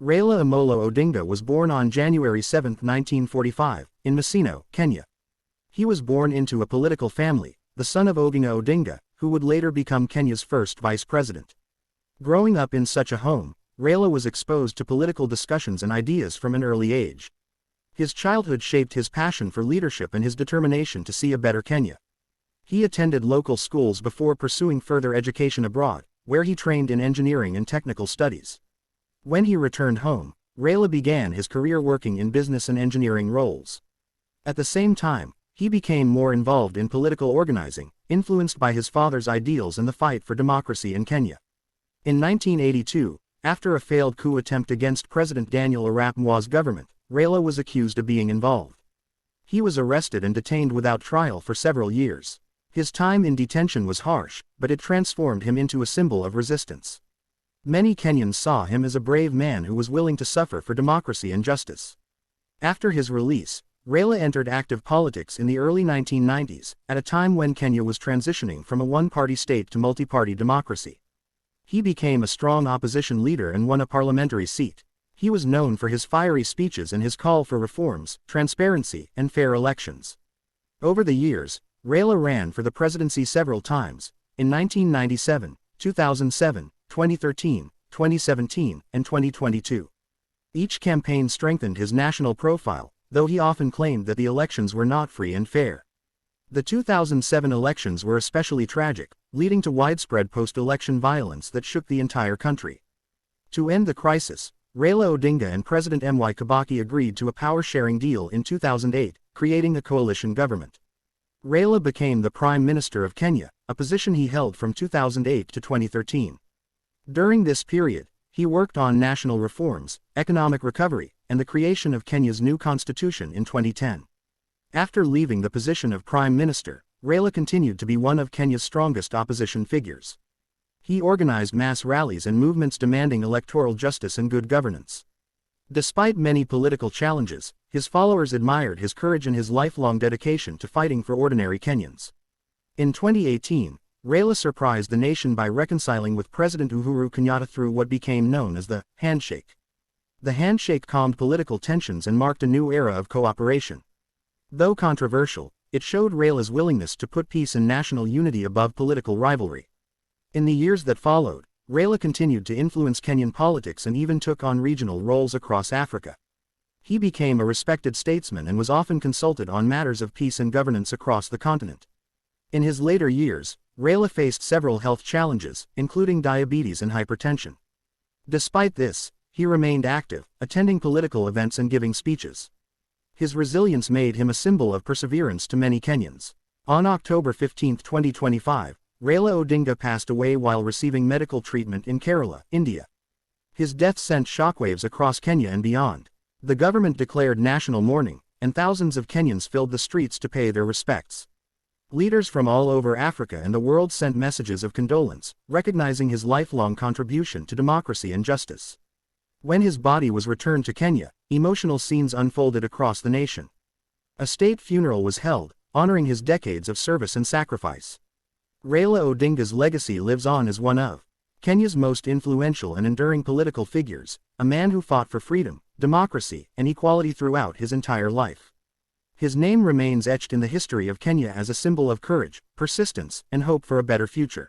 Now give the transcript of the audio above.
Raila Amolo Odinga was born on January 7, 1945, in Maseno, Kenya. He was born into a political family, the son of Oginga Odinga, who would later become Kenya's first vice president. Growing up in such a home, Raila was exposed to political discussions and ideas from an early age. His childhood shaped his passion for leadership and his determination to see a better Kenya. He attended local schools before pursuing further education abroad, where he trained in engineering and technical studies. When he returned home, Raila began his career working in business and engineering roles. At the same time, he became more involved in political organizing, influenced by his father's ideals and the fight for democracy in Kenya. In 1982, after a failed coup attempt against President Daniel Arap Moi's government, Raila was accused of being involved. He was arrested and detained without trial for several years. His time in detention was harsh, but it transformed him into a symbol of resistance. Many Kenyans saw him as a brave man who was willing to suffer for democracy and justice. After his release, Raila entered active politics in the early 1990s, at a time when Kenya was transitioning from a one-party state to multi-party democracy. He became a strong opposition leader and won a parliamentary seat. He was known for his fiery speeches and his call for reforms, transparency, and fair elections. Over the years, Raila ran for the presidency several times, in 1997, 2007, 2013, 2017, and 2022. Each campaign strengthened his national profile, though he often claimed that the elections were not free and fair. The 2007 elections were especially tragic, leading to widespread post-election violence that shook the entire country. To end the crisis, Raila Odinga and President Mwai Kibaki agreed to a power-sharing deal in 2008, creating a coalition government. Raila became the Prime Minister of Kenya, a position he held from 2008 to 2013. During this period, he worked on national reforms, economic recovery, and the creation of Kenya's new constitution in 2010. After leaving the position of Prime Minister, Raila continued to be one of Kenya's strongest opposition figures. He organized mass rallies and movements demanding electoral justice and good governance. Despite many political challenges, his followers admired his courage and his lifelong dedication to fighting for ordinary Kenyans. In 2018, Raila surprised the nation by reconciling with President Uhuru Kenyatta through what became known as the handshake. The handshake calmed political tensions and marked a new era of cooperation. Though controversial, it showed Raila's willingness to put peace and national unity above political rivalry. In the years that followed, Raila continued to influence Kenyan politics and even took on regional roles across Africa. He became a respected statesman and was often consulted on matters of peace and governance across the continent. In his later years, Raila faced several health challenges, including diabetes and hypertension. Despite this, he remained active, attending political events and giving speeches. His resilience made him a symbol of perseverance to many Kenyans. On October 15, 2025, Raila Odinga passed away while receiving medical treatment in Kerala, India. His death sent shockwaves across Kenya and beyond. The government declared national mourning, and thousands of Kenyans filled the streets to pay their respects. Leaders from all over Africa and the world sent messages of condolence, recognizing his lifelong contribution to democracy and justice. When his body was returned to Kenya, emotional scenes unfolded across the nation. A state funeral was held, honoring his decades of service and sacrifice. Raila Odinga's legacy lives on as one of Kenya's most influential and enduring political figures, a man who fought for freedom, democracy, and equality throughout his entire life. His name remains etched in the history of Kenya as a symbol of courage, persistence, and hope for a better future.